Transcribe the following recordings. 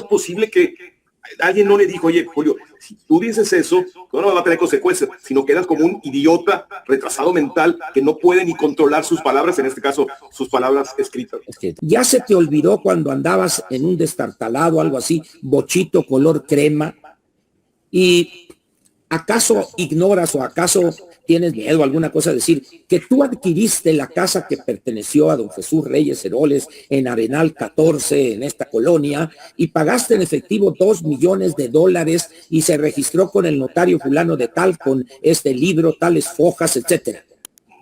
posible que alguien no le dijo, oye, Julio, si tú dices eso, no va a tener consecuencias, sino quedas como un idiota retrasado mental que no puede ni controlar sus palabras, en este caso, sus palabras escritas? Ya se te olvidó cuando andabas en un destartalado, algo así, bochito color crema, y ¿acaso ignoras o acaso tienes miedo, alguna cosa, decir que tú adquiriste la casa que perteneció a don Jesús Reyes Heroles en Arenal 14, en esta colonia, y pagaste en efectivo $2 millones y se registró con el notario fulano de tal, con este libro, tales fojas, etcétera?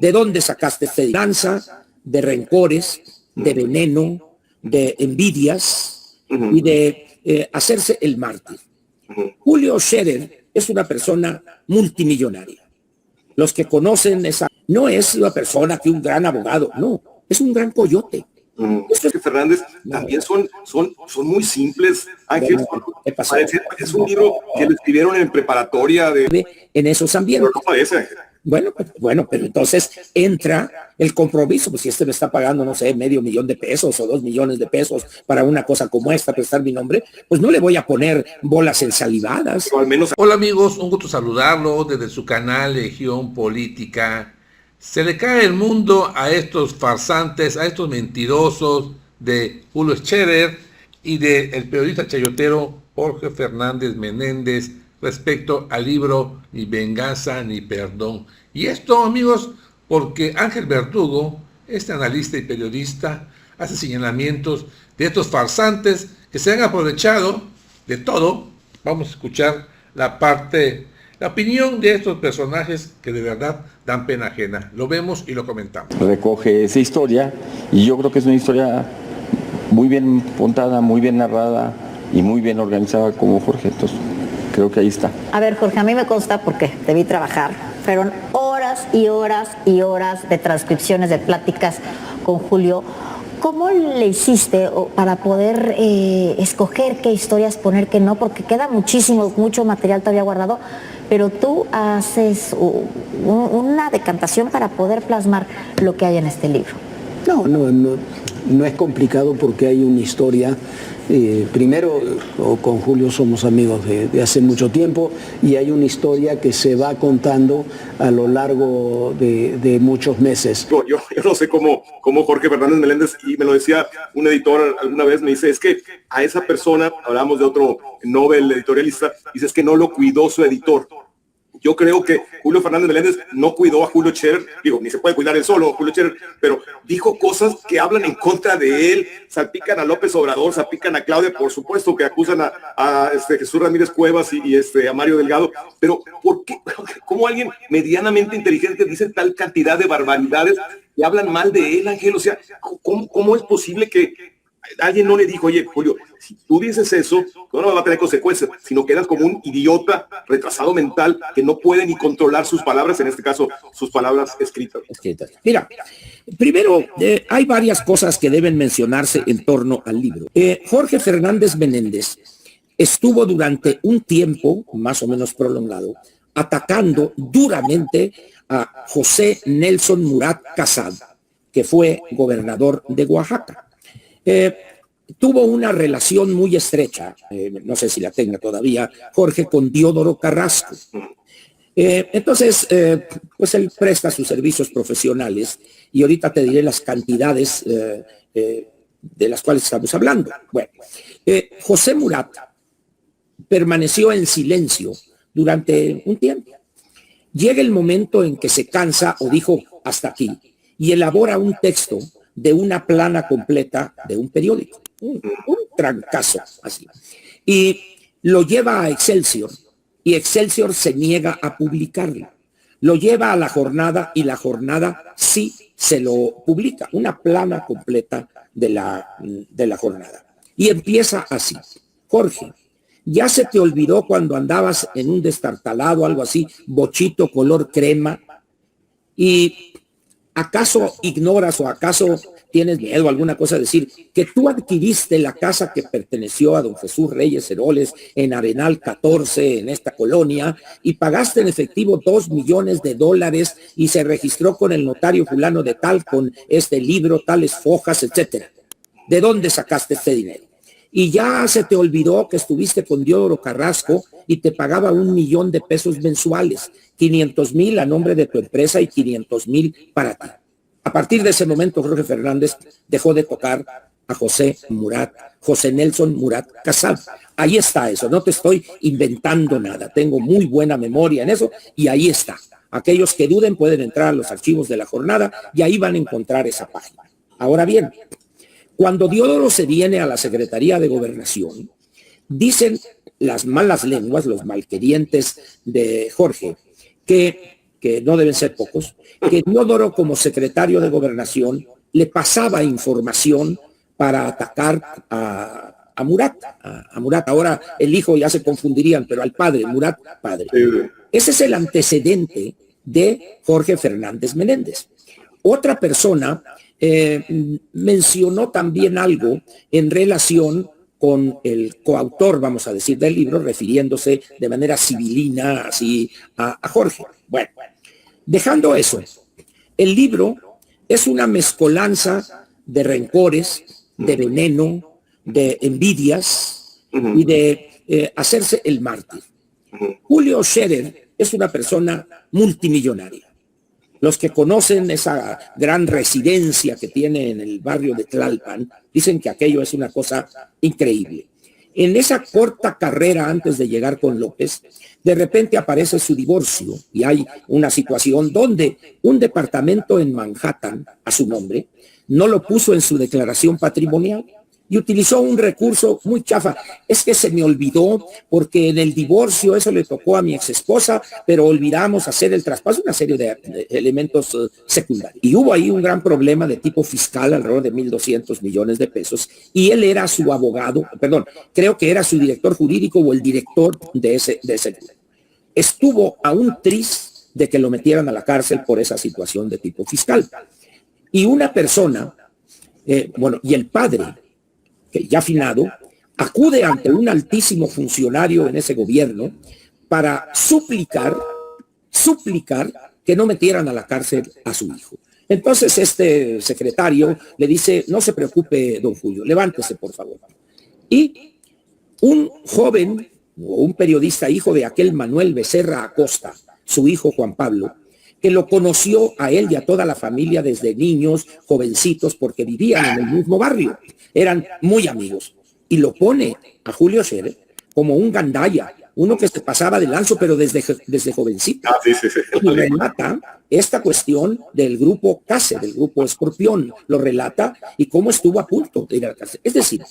¿De dónde sacaste esta venganza, de rencores, de veneno, de envidias y de hacerse el mártir? Julio Scherer es una persona multimillonaria. Los que conocen esa, no es una persona que un gran abogado, no, es un gran coyote. Estos Fernández también son muy simples, Ángel. Es un libro que lo escribieron en preparatoria en esos ambientes. Pero no parece, Ángel. Bueno, pero entonces entra el compromiso, pues si este me está pagando, no sé, $500,000 o $2 millones para una cosa como esta, prestar mi nombre, pues no le voy a poner bolas ensalivadas. Pero al menos... Hola amigos, un gusto saludarlo desde su canal Legión Política. Se le cae el mundo a estos farsantes, a estos mentirosos de Julio Scherer y del periodista chayotero Jorge Fernández Menéndez respecto al libro Ni venganza ni perdón. Y esto, amigos, porque Ángel Verdugo, este analista y periodista, hace señalamientos de estos farsantes que se han aprovechado de todo. Vamos a escuchar la opinión de estos personajes que de verdad dan pena ajena. Lo vemos y lo comentamos. Recoge esa historia y yo creo que es una historia muy bien contada, muy bien narrada y muy bien organizada como Jorge. Entonces, creo que ahí está. A ver, Jorge, a mí me consta porque te vi trabajar. Fueron horas y horas y horas de transcripciones, de pláticas con Julio. ¿Cómo le hiciste para poder escoger qué historias poner, qué no? Porque queda mucho material todavía guardado, pero tú haces una decantación para poder plasmar lo que hay en este libro. No es complicado porque hay una historia. Primero, con Julio somos amigos de hace mucho tiempo y hay una historia que se va contando a lo largo de muchos meses. Yo no sé cómo Jorge Fernández Meléndez, y me lo decía un editor alguna vez, me dice, es que a esa persona, hablamos de otro Nobel editorialista, dice, es que no lo cuidó su editor. Yo creo que Julio Fernández Meléndez no cuidó a Julio Scherer, digo, ni se puede cuidar él solo, Julio Scherer, pero dijo cosas que hablan en contra de él, salpican a López Obrador, salpican a Claudia, por supuesto que acusan a Jesús Ramírez Cuevas y a Mario Delgado, pero ¿por qué? ¿Cómo alguien medianamente inteligente dice tal cantidad de barbaridades y hablan mal de él, Ángel? O sea, ¿cómo es posible que alguien no le dijo, oye, Julio, si tú dices eso, no va a tener consecuencias, sino quedas como un idiota retrasado mental que no puede ni controlar sus palabras, en este caso, sus palabras escritas? Mira, primero, hay varias cosas que deben mencionarse en torno al libro. Jorge Fernández Menéndez estuvo durante un tiempo, más o menos prolongado, atacando duramente a José Nelson Murat Casado, que fue gobernador de Oaxaca. Tuvo una relación muy estrecha, no sé si la tenga todavía, Jorge, con Diodoro Carrasco. Entonces, pues él presta sus servicios profesionales y ahorita te diré las cantidades de las cuales estamos hablando. Bueno, José Murat permaneció en silencio durante un tiempo. Llega el momento en que se cansa o dijo hasta aquí y elabora un texto de una plana completa de un periódico, un trancazo así, y lo lleva a Excelsior, y Excelsior se niega a publicarlo, lo lleva a La Jornada, y La Jornada sí se lo publica, una plana completa de la Jornada, y empieza así: Jorge, ya se te olvidó cuando andabas en un destartalado, algo así, bochito color crema, y ¿acaso ignoras o acaso tienes miedo, alguna cosa, decir que tú adquiriste la casa que perteneció a don Jesús Reyes Heroles en Arenal 14, en esta colonia, y pagaste en efectivo $2 millones y se registró con el notario fulano de tal, con este libro, tales fojas, etcétera? ¿De dónde sacaste este dinero? y ya se te olvidó que estuviste con Diodoro Carrasco y te pagaba 1 millón de pesos mensuales, 500,000 a nombre de tu empresa y 500,000 para ti. A partir de ese momento, Jorge Fernández dejó de tocar a José Nelson Murat Casal. Ahí está eso, no te estoy inventando nada, tengo muy buena memoria en eso y ahí está. Aquellos que duden pueden entrar a los archivos de La Jornada y ahí van a encontrar esa página. Ahora bien, cuando Diodoro se viene a la Secretaría de Gobernación, dicen las malas lenguas, los malquerientes de Jorge, que no deben ser pocos, que Diodoro como secretario de Gobernación le pasaba información para atacar a Murat. Ahora el hijo ya se confundirían, pero al padre, Murat, padre. Ese es el antecedente de Jorge Fernández Menéndez. Otra persona mencionó también algo en relación con el coautor, vamos a decir, del libro, refiriéndose de manera civilina así a Jorge. Bueno, dejando eso, el libro es una mezcolanza de rencores, de veneno, de envidias y de hacerse el mártir. Julio Scherer es una persona multimillonaria. Los que conocen esa gran residencia que tiene en el barrio de Tlalpan dicen que aquello es una cosa increíble. En esa corta carrera antes de llegar con López, de repente aparece su divorcio y hay una situación donde un departamento en Manhattan a su nombre no lo puso en su declaración patrimonial y utilizó un recurso muy chafa. Es que se me olvidó porque en el divorcio eso le tocó a mi exesposa, pero olvidamos hacer el traspaso, una serie de elementos secundarios. Y hubo ahí un gran problema de tipo fiscal, alrededor de 1,200 millones de pesos, y él era su abogado, creo que era su director jurídico o el director de ese grupo. Estuvo a un tris de que lo metieran a la cárcel por esa situación de tipo fiscal. Y una persona, y el padre, que ya finado, acude ante un altísimo funcionario en ese gobierno para suplicar que no metieran a la cárcel a su hijo. Entonces este secretario le dice, no se preocupe, don Julio, levántese por favor. Y un joven o un periodista, hijo de aquel Manuel Becerra Acosta, su hijo Juan Pablo, que lo conoció a él y a toda la familia desde niños, jovencitos, porque vivían en el mismo barrio, eran muy amigos, y lo pone a Julio Scherer como un gandalla, uno que se pasaba de lanzo, pero desde jovencito. Sí. Y relata esta cuestión del grupo CASE, del grupo Escorpión, lo relata y cómo estuvo a punto de ir a la cárcel. Es decir,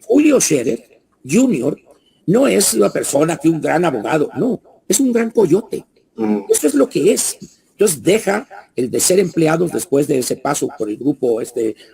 Julio Scherer Jr. no es una persona que un gran abogado, no, es un gran coyote. Eso es lo que es. Entonces deja el de ser empleados después de ese paso por el grupo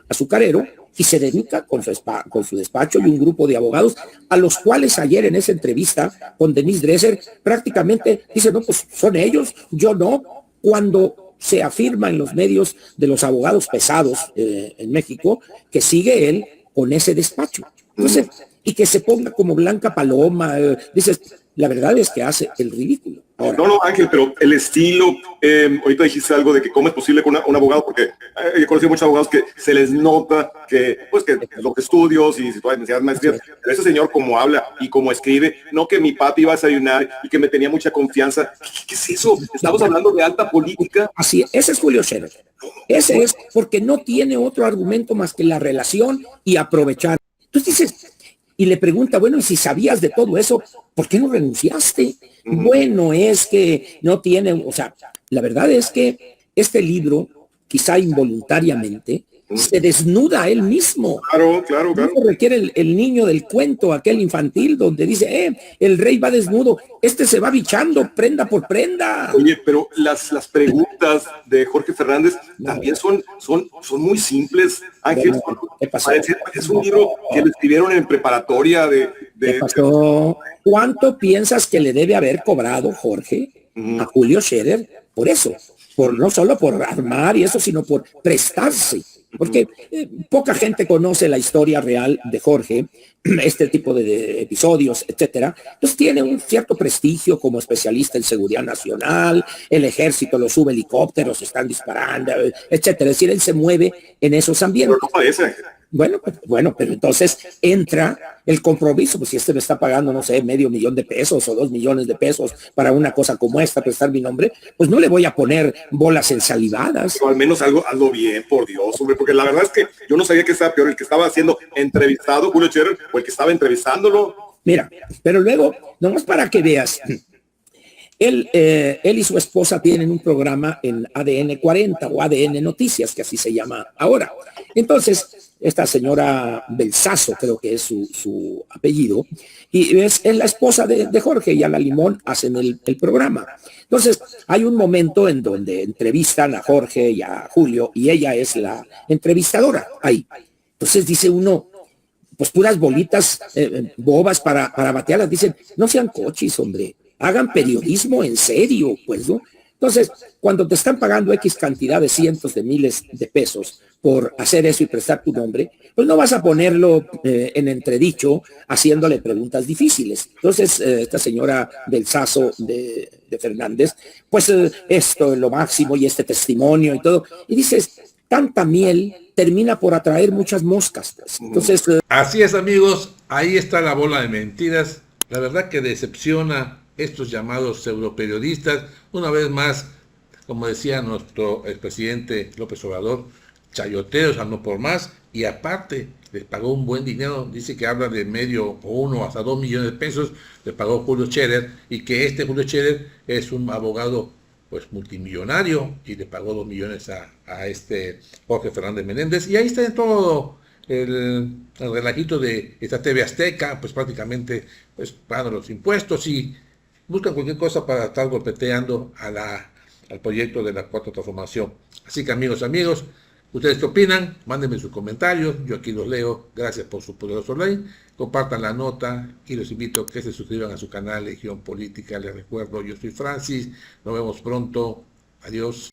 azucarero y se dedica con su despacho y un grupo de abogados a los cuales ayer en esa entrevista con Denise Dresser prácticamente dice, no, pues son ellos, yo no, cuando se afirma en los medios de los abogados pesados en México que sigue él con ese despacho. Entonces, y que se ponga como Blanca Paloma, dices, la verdad es que hace el ridículo. Ahora, no, Ángel, pero el estilo, ahorita dijiste algo de que cómo es posible con un abogado, porque he conocido muchos abogados que se les nota que los estudios y situaciones maestrías, pero ese señor como habla y como escribe, no que mi papi iba a desayunar y que me tenía mucha confianza. ¿Qué es eso? Estamos hablando de alta política. Así es, ese es Julio Scherer. Ese es porque no tiene otro argumento más que la relación y aprovechar. Entonces dices, y le pregunta, bueno, y si sabías de todo eso, ¿por qué no renunciaste? Bueno, es que no tiene, o sea, la verdad es que este libro, quizá involuntariamente, se desnuda a él mismo. Claro. No requiere el niño del cuento, aquel infantil, donde dice, el rey va desnudo, este se va bichando prenda por prenda. Oye, pero las preguntas de Jorge Fernández también son muy simples, Ángel. ¿Qué pasó? Es un libro que le escribieron en preparatoria ¿Qué pasó? ¿Cuánto piensas que le debe haber cobrado Jorge a Julio Scherer por eso? No solo por armar y eso, sino por prestarse. Porque poca gente conoce la historia real de Jorge, este tipo de episodios, etcétera. Entonces tiene un cierto prestigio como especialista en seguridad nacional, el ejército lo sube helicópteros, están disparando, etcétera. Es decir, él se mueve en esos ambientes. Pero no parece. Bueno, pero entonces entra el compromiso, pues si este me está pagando, no sé, $500,000 o 2 millones de pesos para una cosa como esta, prestar mi nombre, pues no le voy a poner bolas ensalivadas. O al menos algo bien, por Dios, hombre, porque la verdad es que yo no sabía que estaba peor, el que estaba siendo entrevistado, Julio Scherer, o el que estaba entrevistándolo. Mira, pero luego, nomás para que veas, él y su esposa tienen un programa en ADN 40 o ADN Noticias, que así se llama ahora. Entonces, esta señora Belsazo, creo que es su apellido, y es la esposa de Jorge, y a la Limón hacen el programa. Entonces, hay un momento en donde entrevistan a Jorge y a Julio, y ella es la entrevistadora ahí. Entonces dice uno, pues puras bolitas bobas para batearlas. Dicen, no sean cochis, hombre, hagan periodismo en serio, pues, ¿no? Entonces, cuando te están pagando X cantidad de cientos de miles de pesos por hacer eso y prestar tu nombre, pues no vas a ponerlo en entredicho haciéndole preguntas difíciles. Entonces, esta señora Belsazo de Fernández, pues esto es lo máximo y este testimonio y todo. Y dices, tanta miel termina por atraer muchas moscas. Pues. Entonces, así es, amigos, ahí está la bola de mentiras. La verdad que decepciona estos llamados pseudoperiodistas. Una vez más, como decía nuestro expresidente López Obrador, chayoteros al no por más, y aparte les pagó un buen dinero. Dice que habla de medio o 1 hasta 2 millones de pesos, le pagó Julio Scherer, y que este Julio Scherer es un abogado pues multimillonario y le pagó 2 millones a este Jorge Fernández Menéndez. Y ahí está en todo el relajito de esta TV Azteca, pues prácticamente pues pagando los impuestos y buscan cualquier cosa para estar golpeteando al proyecto de la Cuarta Transformación. Así que amigos, ¿ustedes qué opinan? Mándenme sus comentarios, yo aquí los leo. Gracias por su poderoso like, compartan la nota y los invito a que se suscriban a su canal Legión Política. Les recuerdo, yo soy Francis, nos vemos pronto, adiós.